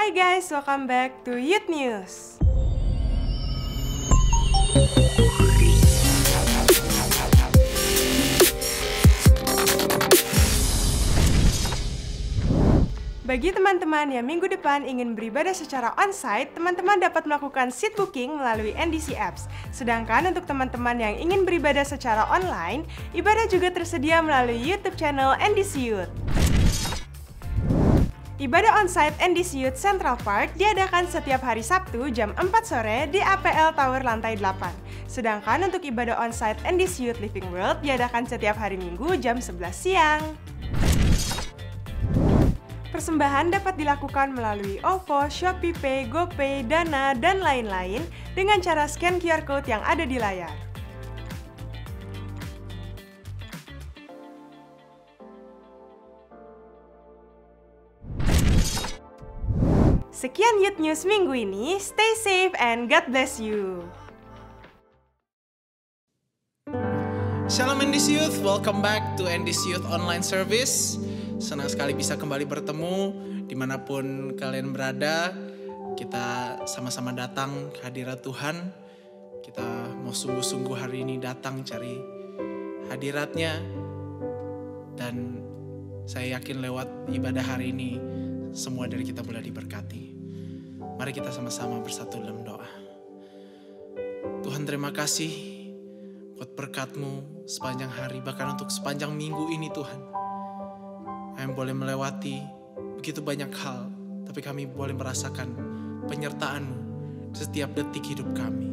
Hai guys, welcome back to Youth News. Bagi teman-teman yang minggu depan ingin beribadah secara onsite, teman-teman dapat melakukan seat booking melalui NDC Apps. Sedangkan untuk teman-teman yang ingin beribadah secara online, ibadah juga tersedia melalui YouTube channel NDC Youth. Ibadah onsite NDC Youth Central Park diadakan setiap hari Sabtu jam 4 sore di APL Tower lantai 8. Sedangkan untuk ibadah onsite NDC Youth Living World diadakan setiap hari Minggu jam 11 siang. Persembahan dapat dilakukan melalui OVO, ShopeePay, GoPay, Dana, dan lain-lain dengan cara scan QR Code yang ada di layar. Sekian Youth News minggu ini, stay safe and God bless you. Shalom NDC Youth, welcome back to NDC Youth Online Service. Senang sekali bisa kembali bertemu dimanapun kalian berada. Kita sama-sama datang ke hadirat Tuhan. Kita mau sungguh-sungguh hari ini datang cari hadiratnya. Dan saya yakin lewat ibadah hari ini semua dari kita boleh diberkati. Mari kita sama-sama bersatu dalam doa. Tuhan, terima kasih buat berkat-Mu sepanjang hari, bahkan untuk sepanjang minggu ini Tuhan. Kami boleh melewati begitu banyak hal, tapi kami boleh merasakan penyertaan-Mu setiap detik hidup kami.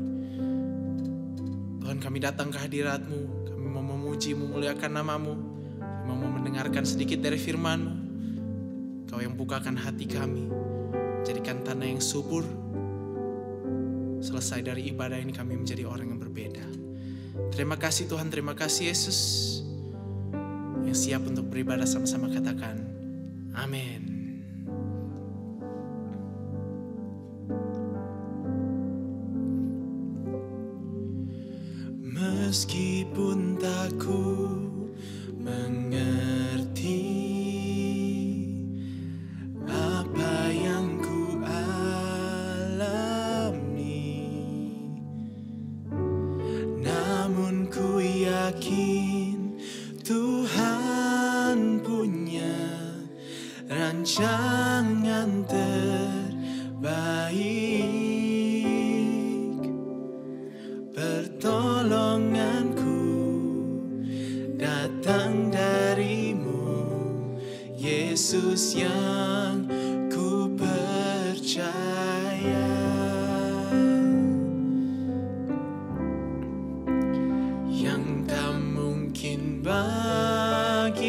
Tuhan, kami datang ke hadirat-Mu, kami mau memuji, memuliakan nama-Mu, kami mau mendengarkan sedikit dari firman-Mu. Kau yang bukakan hati kami, jadikan tanah yang subur. Selesai dari ibadah ini kami menjadi orang yang berbeda. Terima kasih Tuhan, terima kasih Yesus. Yang siap untuk beribadah sama-sama katakan, amin. Meskipun tak ku mengerti apa yang ku alami, namun ku yakin Tuhan punya rancangan terbaik. Pertolonganku datang dari-Mu, Yesus yang ku percaya. Yang tak mungkin bagiku,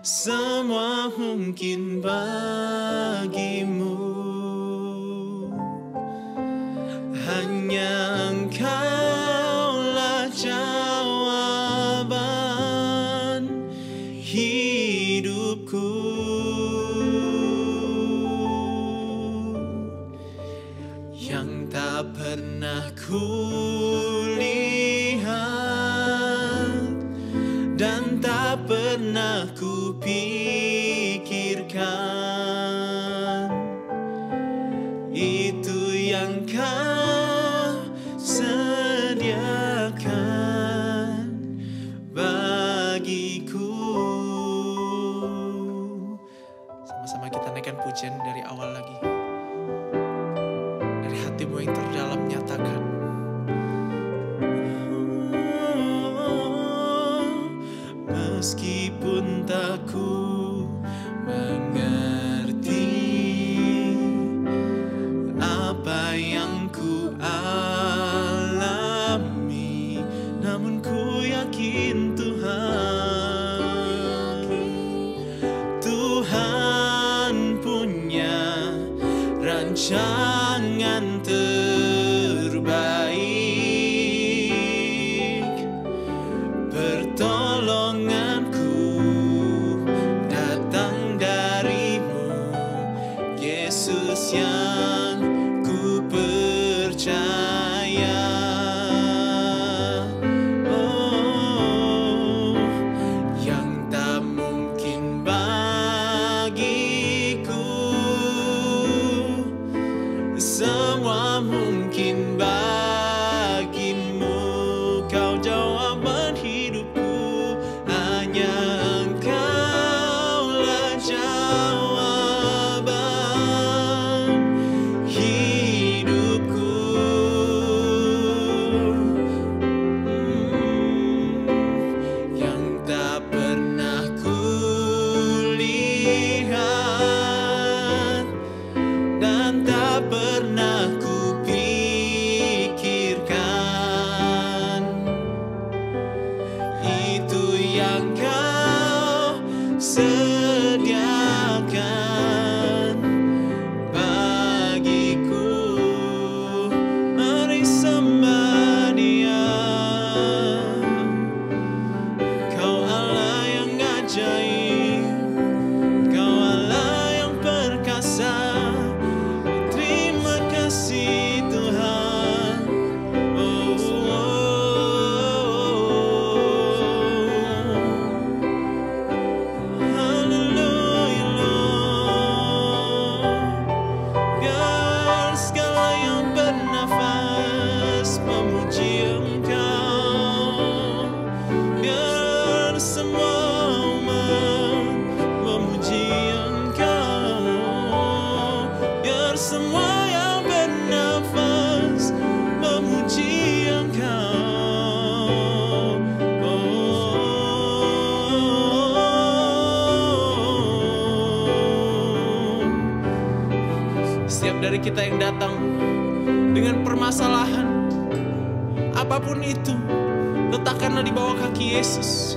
semua mungkin bagi-Mu. Hanya Engkaulah jawaban hidupku. Yang tak pernah ku lihat dan tak pernah ku pikirkan, itu yang Kau sediakan bagiku. Sama-sama kita naikkan pujian dari awal lagi. Dari hatimu yang terdalam nyatakan, meskipun tak ku mengerti apa yang ku alami, namun ku yakin Tuhan punya rancangan terbaik. Pertolonganku datang dari-Mu, Yesus yang ku percaya. Oh, yang tak mungkin bagi dari kita yang datang dengan permasalahan, apapun itu, letakkanlah di bawah kaki Yesus.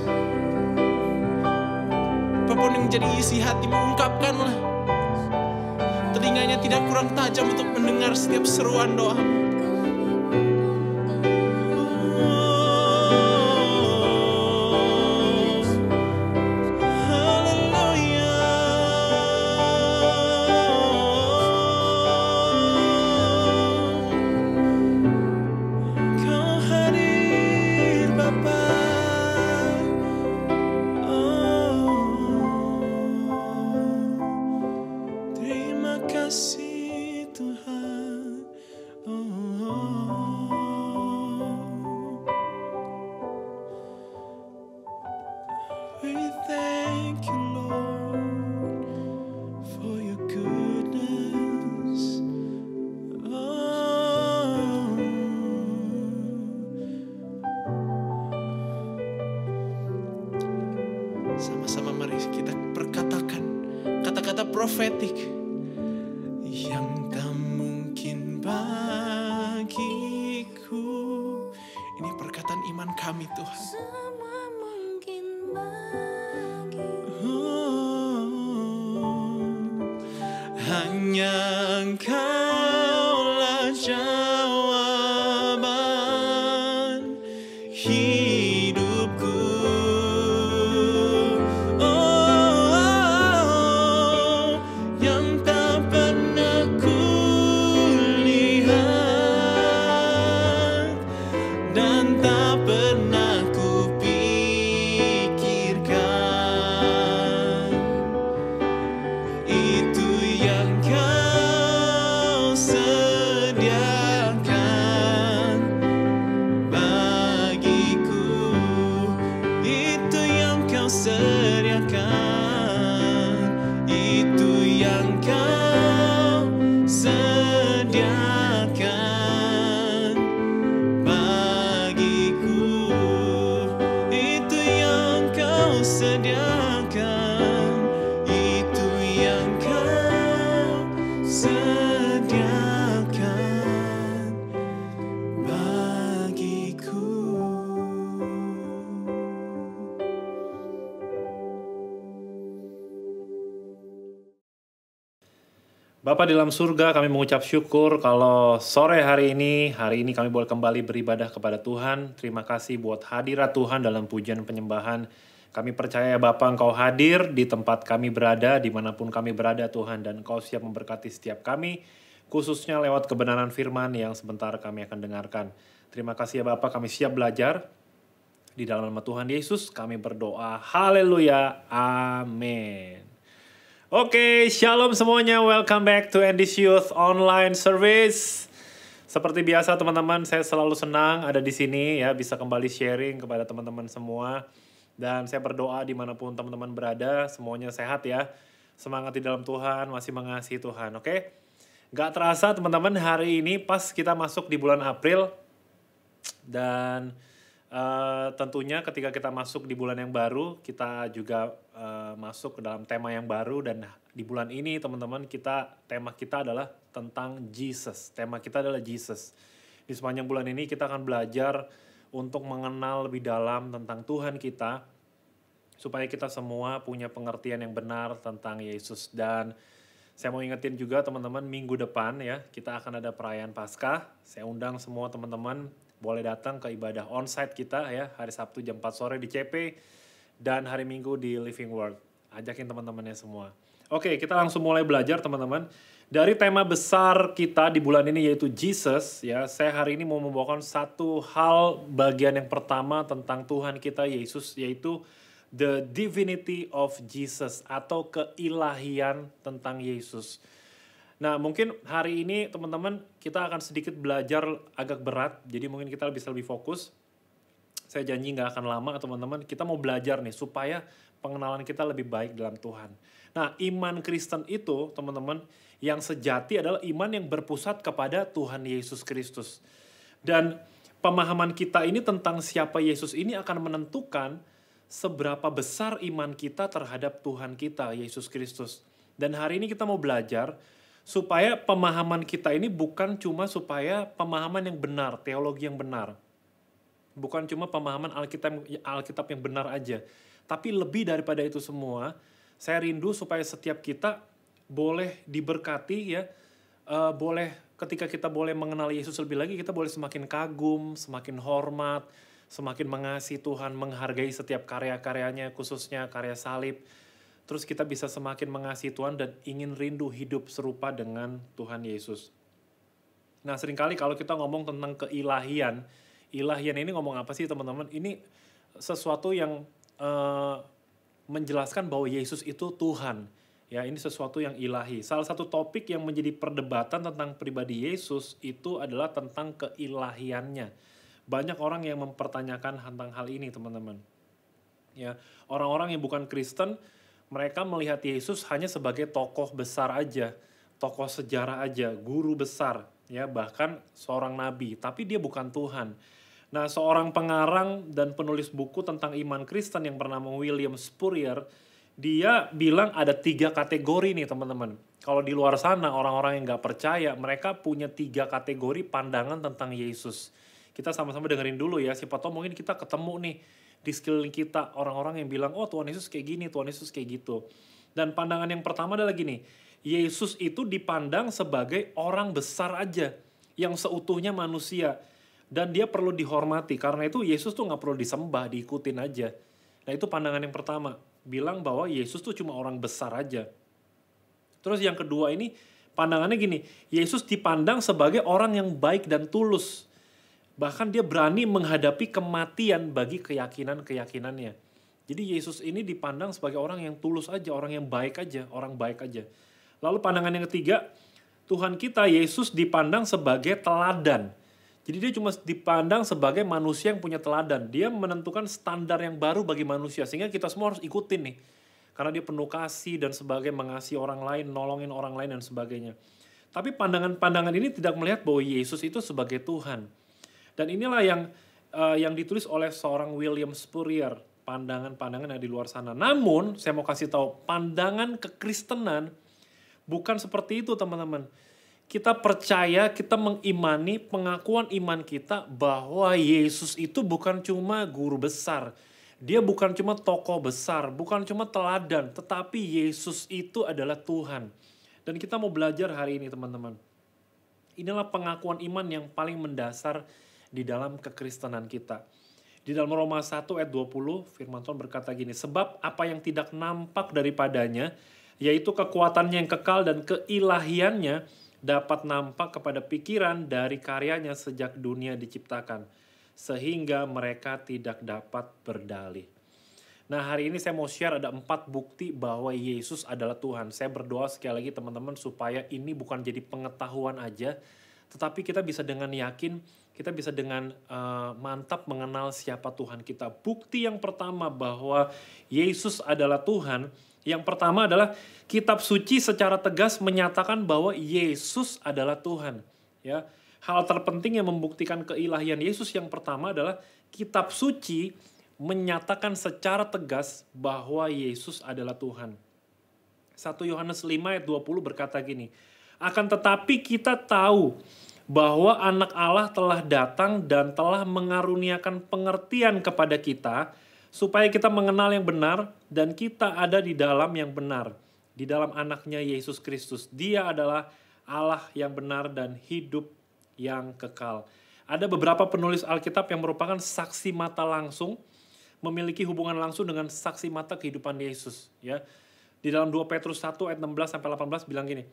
Apapun yang menjadi isi hatimu, ungkapkanlah. Telinganya tidak kurang tajam untuk mendengar setiap seruan doa. Sama-sama mari kita perkatakan kata-kata profetik yang tak mungkin bagiku. Ini perkataan iman kami, Tuhan. Semua mungkin bagiku. Hanya Engkaulah jawaban hidupku. Bapa di dalam surga, kami mengucap syukur kalau sore hari ini kami boleh kembali beribadah kepada Tuhan. Terima kasih buat hadirat Tuhan dalam pujian penyembahan. Kami percaya Bapa Engkau hadir di tempat kami berada, dimanapun kami berada Tuhan, dan Engkau siap memberkati setiap kami, khususnya lewat kebenaran firman yang sebentar kami akan dengarkan. Terima kasih ya Bapa, kami siap belajar. Di dalam nama Tuhan Yesus kami berdoa. Haleluya. Amin. Oke, shalom semuanya. Welcome back to NDC Youth Online Service. Seperti biasa teman-teman, saya selalu senang ada di sini ya, bisa kembali sharing kepada teman-teman semua. Dan saya berdoa dimanapun teman-teman berada, semuanya sehat ya. Semangat di dalam Tuhan, masih mengasihi Tuhan, oke? Gak terasa teman-teman, hari ini pas kita masuk di bulan April. Dan tentunya ketika kita masuk di bulan yang baru, kita juga masuk ke dalam tema yang baru. Dan di bulan ini teman-teman, tema kita adalah tentang Jesus. Tema kita adalah Jesus. Di sepanjang bulan ini kita akan belajar untuk mengenal lebih dalam tentang Tuhan kita, supaya kita semua punya pengertian yang benar tentang Yesus. Dan saya mau ingetin juga teman-teman, minggu depan ya, kita akan ada perayaan Paskah. Saya undang semua teman-teman boleh datang ke ibadah onsite kita ya, hari Sabtu jam 4 sore di CP, dan hari Minggu di Living Word. Ajakin teman-temannya semua. Oke, kita langsung mulai belajar teman-teman. Dari tema besar kita di bulan ini yaitu Jesus, ya, saya hari ini mau membawakan satu hal bagian yang pertama tentang Tuhan kita Yesus, yaitu the divinity of Jesus atau keilahian tentang Yesus. Nah, mungkin hari ini teman-teman kita akan sedikit belajar agak berat, jadi mungkin kita bisa lebih fokus. Saya janji nggak akan lama teman-teman, kita mau belajar nih supaya pengenalan kita lebih baik dalam Tuhan. Nah, iman Kristen itu teman-teman yang sejati adalah iman yang berpusat kepada Tuhan Yesus Kristus. Dan pemahaman kita ini tentang siapa Yesus ini akan menentukan seberapa besar iman kita terhadap Tuhan kita, Yesus Kristus. Dan hari ini kita mau belajar supaya pemahaman kita ini bukan cuma supaya pemahaman yang benar, teologi yang benar. Bukan cuma pemahaman Alkitab yang benar aja. Tapi lebih daripada itu semua, saya rindu supaya setiap kita boleh diberkati ya. Boleh ketika kita boleh mengenal Yesus lebih lagi, kita boleh semakin kagum, semakin hormat, semakin mengasihi Tuhan, menghargai setiap karya-karyanya, khususnya karya salib. Terus kita bisa semakin mengasihi Tuhan dan ingin rindu hidup serupa dengan Tuhan Yesus. Nah, seringkali kalau kita ngomong tentang keilahian, ilahian ini ngomong apa sih teman-teman? Ini sesuatu yang menjelaskan bahwa Yesus itu Tuhan. Ya, ini sesuatu yang ilahi. Salah satu topik yang menjadi perdebatan tentang pribadi Yesus itu adalah tentang keilahiannya. Banyak orang yang mempertanyakan tentang hal ini, teman-teman. Ya, orang-orang yang bukan Kristen, mereka melihat Yesus hanya sebagai tokoh besar aja, tokoh sejarah aja, guru besar, ya, bahkan seorang nabi, tapi dia bukan Tuhan. Nah, seorang pengarang dan penulis buku tentang iman Kristen yang bernama William Spurrier, dia bilang ada 3 kategori nih teman-teman. Kalau di luar sana orang-orang yang gak percaya, mereka punya 3 kategori pandangan tentang Yesus. Kita sama-sama dengerin dulu ya, siapa tahu mungkin kita ketemu nih di sekeliling kita orang-orang yang bilang, oh Tuhan Yesus kayak gini, Tuhan Yesus kayak gitu. Dan pandangan yang pertama adalah gini, Yesus itu dipandang sebagai orang besar aja, yang seutuhnya manusia. Dan dia perlu dihormati, karena itu Yesus tuh gak perlu disembah, diikutin aja. Nah itu pandangan yang pertama, bilang bahwa Yesus tuh cuma orang besar aja. Terus yang kedua ini, pandangannya gini, Yesus dipandang sebagai orang yang baik dan tulus. Bahkan dia berani menghadapi kematian bagi keyakinan-keyakinannya. Jadi Yesus ini dipandang sebagai orang yang tulus aja, orang yang baik aja, orang baik aja. Lalu pandangan yang ketiga, Tuhan kita Yesus dipandang sebagai teladan. Jadi dia cuma dipandang sebagai manusia yang punya teladan. Dia menentukan standar yang baru bagi manusia. Sehingga kita semua harus ikutin nih. Karena dia penuh kasih dan sebagainya, mengasihi orang lain, nolongin orang lain dan sebagainya. Tapi pandangan-pandangan ini tidak melihat bahwa Yesus itu sebagai Tuhan. Dan inilah yang ditulis oleh seorang William Spurrier. Pandangan-pandangan yang di luar sana. Namun, saya mau kasih tahu, pandangan kekristenan bukan seperti itu teman-teman. Kita percaya, kita mengimani pengakuan iman kita bahwa Yesus itu bukan cuma guru besar. Dia bukan cuma tokoh besar, bukan cuma teladan. Tetapi Yesus itu adalah Tuhan. Dan kita mau belajar hari ini teman-teman. Inilah pengakuan iman yang paling mendasar di dalam kekristenan kita. Di dalam Roma 1 ayat 20, firman Tuhan berkata gini, sebab apa yang tidak nampak daripadanya, yaitu kekuatannya yang kekal dan keilahiannya, dapat nampak kepada pikiran dari karyanya sejak dunia diciptakan, sehingga mereka tidak dapat berdalih. Nah hari ini saya mau share ada 4 bukti bahwa Yesus adalah Tuhan. Saya berdoa sekali lagi teman-teman supaya ini bukan jadi pengetahuan aja, tetapi kita bisa dengan yakin, kita bisa dengan mantap mengenal siapa Tuhan kita. Bukti yang pertama bahwa Yesus adalah Tuhan, yang pertama adalah kitab suci secara tegas menyatakan bahwa Yesus adalah Tuhan. Ya, hal terpenting yang membuktikan keilahian Yesus yang pertama adalah kitab suci menyatakan secara tegas bahwa Yesus adalah Tuhan. 1 Yohanes 5 ayat 20 berkata gini, akan tetapi kita tahu bahwa anak Allah telah datang dan telah mengaruniakan pengertian kepada kita, supaya kita mengenal yang benar dan kita ada di dalam yang benar. Di dalam anaknya Yesus Kristus. Dia adalah Allah yang benar dan hidup yang kekal. Ada beberapa penulis Alkitab yang merupakan saksi mata langsung. Memiliki hubungan langsung dengan saksi mata kehidupan Yesus. Ya. Di dalam 2 Petrus 1 ayat 16-18 bilang gini.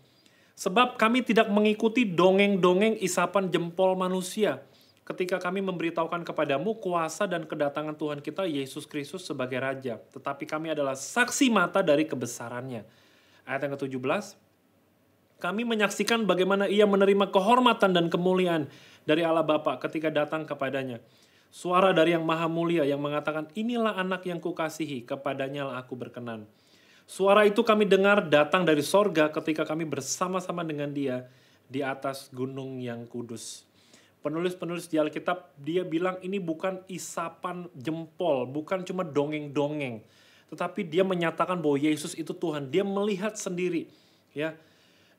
Sebab kami tidak mengikuti dongeng-dongeng isapan jempol manusia. Ketika kami memberitahukan kepadamu kuasa dan kedatangan Tuhan kita Yesus Kristus sebagai Raja. Tetapi kami adalah saksi mata dari kebesarannya. Ayat yang ke-17. Kami menyaksikan bagaimana ia menerima kehormatan dan kemuliaan dari Allah Bapa ketika datang kepadanya. Suara dari yang maha mulia yang mengatakan, inilah anak yang kukasihi, kepadanya lah aku berkenan. Suara itu kami dengar datang dari sorga ketika kami bersama-sama dengan dia di atas gunung yang kudus. Penulis-penulis di Alkitab, dia bilang ini bukan isapan jempol, bukan cuma dongeng-dongeng. Tetapi dia menyatakan bahwa Yesus itu Tuhan. Dia melihat sendiri. Ya.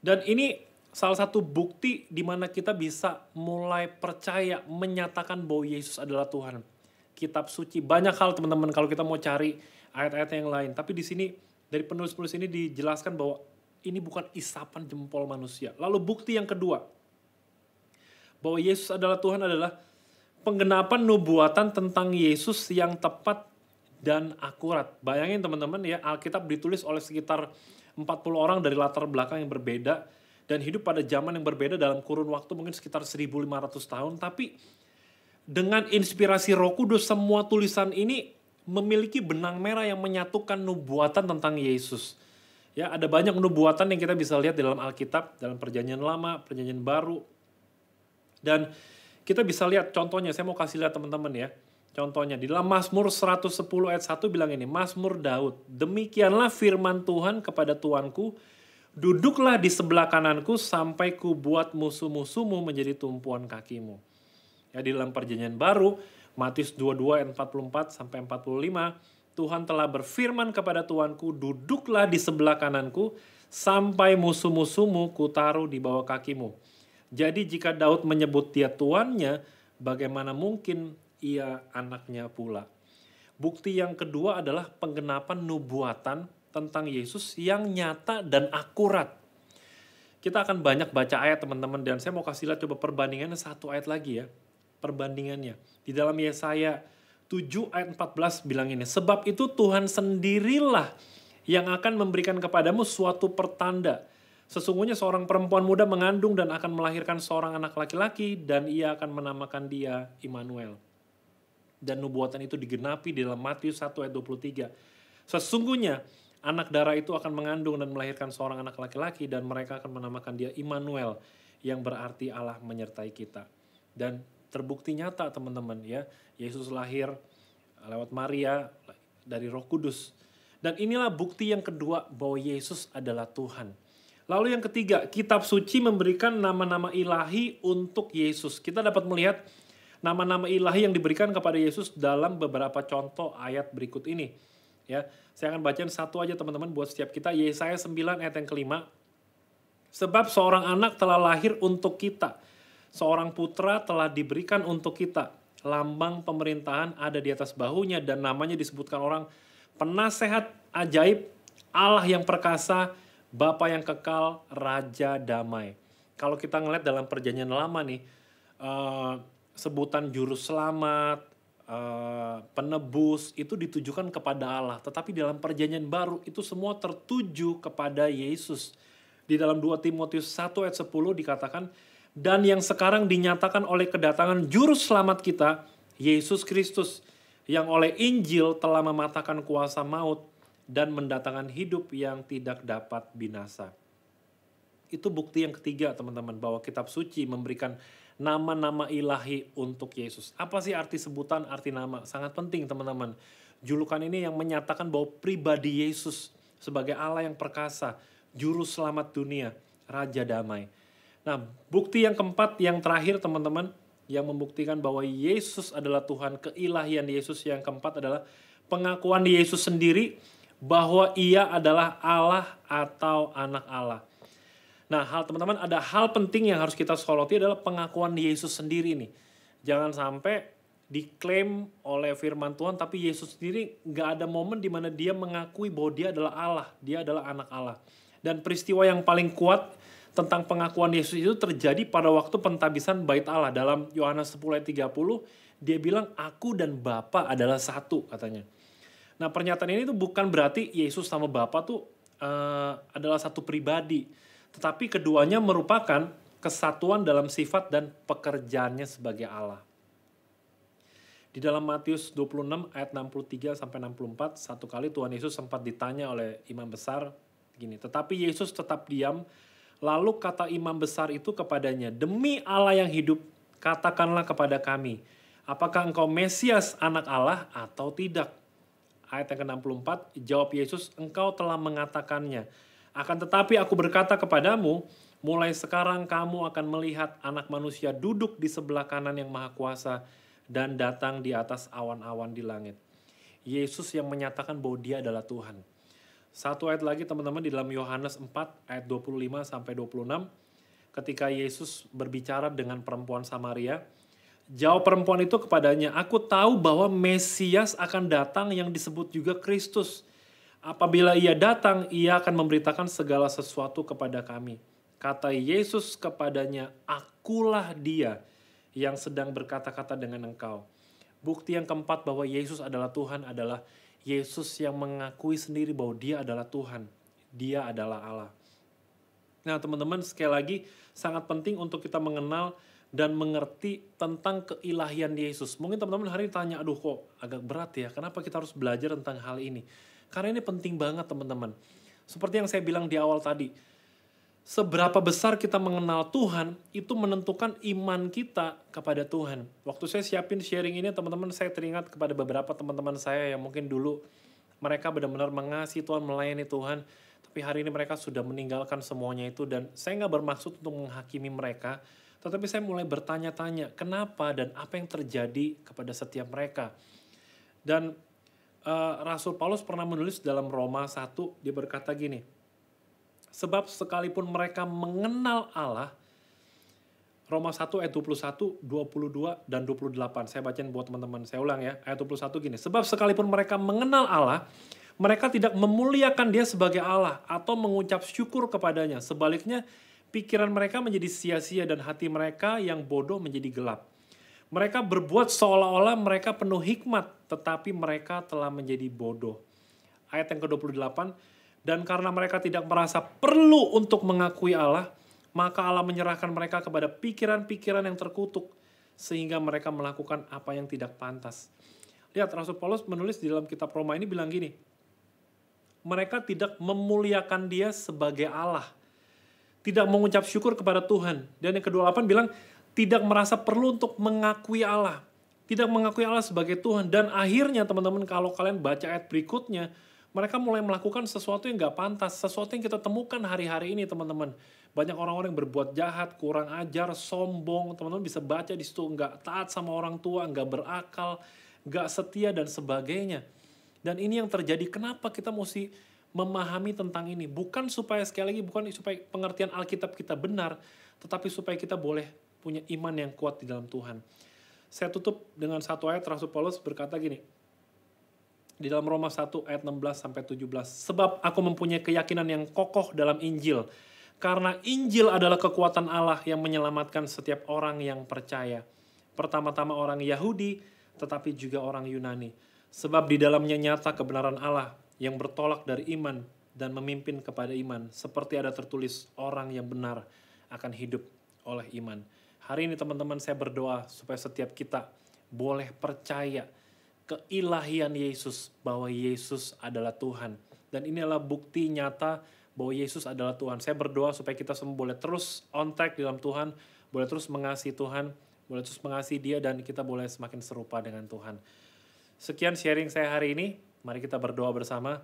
Dan ini salah satu bukti di mana kita bisa mulai percaya, menyatakan bahwa Yesus adalah Tuhan. Kitab suci, banyak hal teman-teman kalau kita mau cari ayat-ayat yang lain. Tapi di sini dari penulis-penulis ini dijelaskan bahwa ini bukan isapan jempol manusia. Lalu bukti yang kedua, bahwa Yesus adalah Tuhan adalah penggenapan nubuatan tentang Yesus yang tepat dan akurat. Bayangin teman-teman ya, Alkitab ditulis oleh sekitar 40 orang dari latar belakang yang berbeda dan hidup pada zaman yang berbeda dalam kurun waktu mungkin sekitar 1500 tahun. Tapi dengan inspirasi Roh Kudus, semua tulisan ini memiliki benang merah yang menyatukan nubuatan tentang Yesus. Ya, ada banyak nubuatan yang kita bisa lihat di dalam Alkitab, dalam Perjanjian Lama, Perjanjian Baru. Dan kita bisa lihat contohnya, saya mau kasih lihat teman-teman ya. Contohnya di dalam Mazmur 110 ayat 1 bilang ini, Mazmur Daud, demikianlah firman Tuhan kepada Tuanku, duduklah di sebelah kananku sampai ku buat musuh-musuhmu menjadi tumpuan kakimu. Ya, di dalam Perjanjian Baru, Matius 22 ayat 44 sampai 45, Tuhan telah berfirman kepada Tuanku, duduklah di sebelah kananku sampai musuh-musuhmu ku taruh di bawah kakimu. Jadi jika Daud menyebut dia tuannya, bagaimana mungkin ia anaknya pula. Bukti yang kedua adalah penggenapan nubuatan tentang Yesus yang nyata dan akurat. Kita akan banyak baca ayat teman-teman, dan saya mau kasih lihat coba perbandingannya satu ayat lagi ya. Perbandingannya. Di dalam Yesaya 7 ayat 14 bilang ini, sebab itu Tuhan sendirilah yang akan memberikan kepadamu suatu pertanda. Sesungguhnya seorang perempuan muda mengandung dan akan melahirkan seorang anak laki-laki dan ia akan menamakan dia Immanuel. Dan nubuatan itu digenapi di dalam Matius 1 ayat 23. Sesungguhnya anak darah itu akan mengandung dan melahirkan seorang anak laki-laki dan mereka akan menamakan dia Immanuel yang berarti Allah menyertai kita. Dan terbukti nyata teman-teman ya, Yesus lahir lewat Maria dari Roh Kudus. Dan inilah bukti yang kedua bahwa Yesus adalah Tuhan. Lalu yang ketiga, kitab suci memberikan nama-nama ilahi untuk Yesus. Kita dapat melihat nama-nama ilahi yang diberikan kepada Yesus dalam beberapa contoh ayat berikut ini. Ya, saya akan bacain satu aja teman-teman buat setiap kita. Yesaya 9 ayat yang kelima. Sebab seorang anak telah lahir untuk kita. Seorang putra telah diberikan untuk kita. Lambang pemerintahan ada di atas bahunya dan namanya disebutkan orang penasehat ajaib, Allah yang perkasa, Bapa yang kekal, Raja damai. Kalau kita ngeliat dalam Perjanjian Lama nih, sebutan juru selamat, penebus itu ditujukan kepada Allah. Tetapi dalam Perjanjian Baru itu semua tertuju kepada Yesus. Di dalam 2 Timotius 1 ayat 10 dikatakan, dan yang sekarang dinyatakan oleh kedatangan juru selamat kita, Yesus Kristus, yang oleh Injil telah mematahkan kuasa maut dan mendatangkan hidup yang tidak dapat binasa. Itu bukti yang ketiga teman-teman, bahwa kitab suci memberikan nama-nama ilahi untuk Yesus. Apa sih arti sebutan, arti nama? Sangat penting teman-teman. Julukan ini yang menyatakan bahwa pribadi Yesus sebagai Allah yang perkasa, juru selamat dunia, Raja damai. Nah, bukti yang keempat, yang terakhir teman-teman, yang membuktikan bahwa Yesus adalah Tuhan, keilahian Yesus yang keempat adalah pengakuan Yesus sendiri bahwa ia adalah Allah atau anak Allah. Nah, teman-teman, ada hal penting yang harus kita soroti adalah pengakuan Yesus sendiri nih. Jangan sampai diklaim oleh firman Tuhan, tapi Yesus sendiri nggak ada momen di mana dia mengakui bahwa dia adalah Allah, dia adalah anak Allah. Dan peristiwa yang paling kuat tentang pengakuan Yesus itu terjadi pada waktu pentabisan Bait Allah. Dalam Yohanes 10 ayat 30, dia bilang, aku dan Bapa adalah satu, katanya. Nah, pernyataan ini tuh bukan berarti Yesus sama Bapa tuh adalah satu pribadi. Tetapi keduanya merupakan kesatuan dalam sifat dan pekerjaannya sebagai Allah. Di dalam Matius 26 ayat 63 sampai 64, satu kali Tuhan Yesus sempat ditanya oleh imam besar gini, tetapi Yesus tetap diam. Lalu kata imam besar itu kepadanya, demi Allah yang hidup, katakanlah kepada kami, apakah engkau Mesias anak Allah atau tidak? Ayat yang ke-64, jawab Yesus, engkau telah mengatakannya. Akan tetapi aku berkata kepadamu, mulai sekarang kamu akan melihat anak manusia duduk di sebelah kanan yang maha kuasa dan datang di atas awan-awan di langit. Yesus yang menyatakan bahwa dia adalah Tuhan. Satu ayat lagi teman-teman di dalam Yohanes 4 ayat 25 sampai 26. Ketika Yesus berbicara dengan perempuan Samaria, jawab perempuan itu kepadanya, "Aku tahu bahwa Mesias akan datang yang disebut juga Kristus. Apabila ia datang, ia akan memberitakan segala sesuatu kepada kami." Kata Yesus kepadanya, "Akulah dia yang sedang berkata-kata dengan engkau." Bukti yang keempat bahwa Yesus adalah Tuhan adalah Yesus yang mengakui sendiri bahwa dia adalah Tuhan. Dia adalah Allah. Nah teman-teman, sekali lagi sangat penting untuk kita mengenal dan mengerti tentang keilahian Yesus. Mungkin teman-teman hari ini tanya, aduh kok agak berat ya, kenapa kita harus belajar tentang hal ini? Karena ini penting banget teman-teman. Seperti yang saya bilang di awal tadi, seberapa besar kita mengenal Tuhan, itu menentukan iman kita kepada Tuhan. Waktu saya siapin sharing ini teman-teman, saya teringat kepada beberapa teman-teman saya yang mungkin dulu mereka benar-benar mengasihi Tuhan, melayani Tuhan, tapi hari ini mereka sudah meninggalkan semuanya itu, dan saya nggak bermaksud untuk menghakimi mereka, tetapi saya mulai bertanya-tanya kenapa dan apa yang terjadi kepada setiap mereka. Dan Rasul Paulus pernah menulis dalam Roma 1, dia berkata gini, sebab sekalipun mereka mengenal Allah, Roma 1 ayat 21, 22, dan 28. Saya bacain buat teman-teman, saya ulang ya, ayat 21 gini, sebab sekalipun mereka mengenal Allah, mereka tidak memuliakan dia sebagai Allah atau mengucap syukur kepadanya. Sebaliknya, pikiran mereka menjadi sia-sia dan hati mereka yang bodoh menjadi gelap. Mereka berbuat seolah-olah mereka penuh hikmat, tetapi mereka telah menjadi bodoh. Ayat yang ke-28, dan karena mereka tidak merasa perlu untuk mengakui Allah, maka Allah menyerahkan mereka kepada pikiran-pikiran yang terkutuk, sehingga mereka melakukan apa yang tidak pantas. Lihat, Rasul Paulus menulis di dalam kitab Roma ini bilang gini, mereka tidak memuliakan dia sebagai Allah, tidak mengucap syukur kepada Tuhan. Dan yang ke-28 bilang, tidak merasa perlu untuk mengakui Allah, tidak mengakui Allah sebagai Tuhan. Dan akhirnya teman-teman, kalau kalian baca ayat berikutnya, mereka mulai melakukan sesuatu yang gak pantas, sesuatu yang kita temukan hari-hari ini teman-teman. Banyak orang-orang yang berbuat jahat, kurang ajar, sombong, teman-teman bisa baca di situ, gak taat sama orang tua, gak berakal, gak setia dan sebagainya. Dan ini yang terjadi, kenapa kita mesti memahami tentang ini? Bukan supaya, sekali lagi, bukan supaya pengertian Alkitab kita benar, tetapi supaya kita boleh punya iman yang kuat di dalam Tuhan. Saya tutup dengan satu ayat, Rasul Paulus berkata gini, di dalam Roma 1 ayat 16-17. Sebab aku mempunyai keyakinan yang kokoh dalam Injil, karena Injil adalah kekuatan Allah yang menyelamatkan setiap orang yang percaya. Pertama-tama orang Yahudi, tetapi juga orang Yunani. Sebab di dalamnya nyata kebenaran Allah yang bertolak dari iman dan memimpin kepada iman. Seperti ada tertulis, orang yang benar akan hidup oleh iman. Hari ini teman-teman, saya berdoa supaya setiap kita boleh percaya keilahian Yesus, bahwa Yesus adalah Tuhan. Dan ini adalah bukti nyata bahwa Yesus adalah Tuhan. Saya berdoa supaya kita semua boleh terus on track di dalam Tuhan, boleh terus mengasihi Tuhan, boleh terus mengasihi Dia, dan kita boleh semakin serupa dengan Tuhan. Sekian sharing saya hari ini, mari kita berdoa bersama.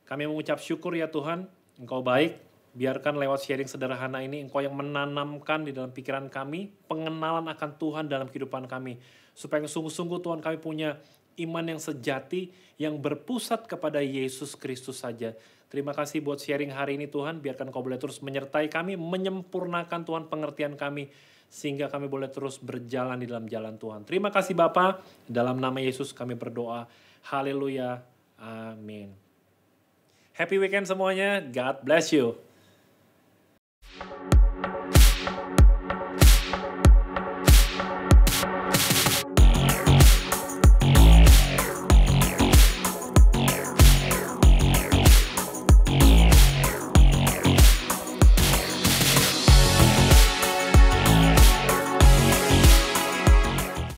Kami mengucap syukur ya Tuhan, Engkau baik. Biarkan lewat sharing sederhana ini, Engkau yang menanamkan di dalam pikiran kami, pengenalan akan Tuhan dalam kehidupan kami. Supaya sungguh-sungguh Tuhan kami punya iman yang sejati, yang berpusat kepada Yesus Kristus saja. Terima kasih buat sharing hari ini Tuhan, biarkan Engkau boleh terus menyertai kami, menyempurnakan Tuhan pengertian kami, sehingga kami boleh terus berjalan di dalam jalan Tuhan. Terima kasih Bapa, dalam nama Yesus kami berdoa. Haleluya, amin. Happy weekend semuanya, God bless you.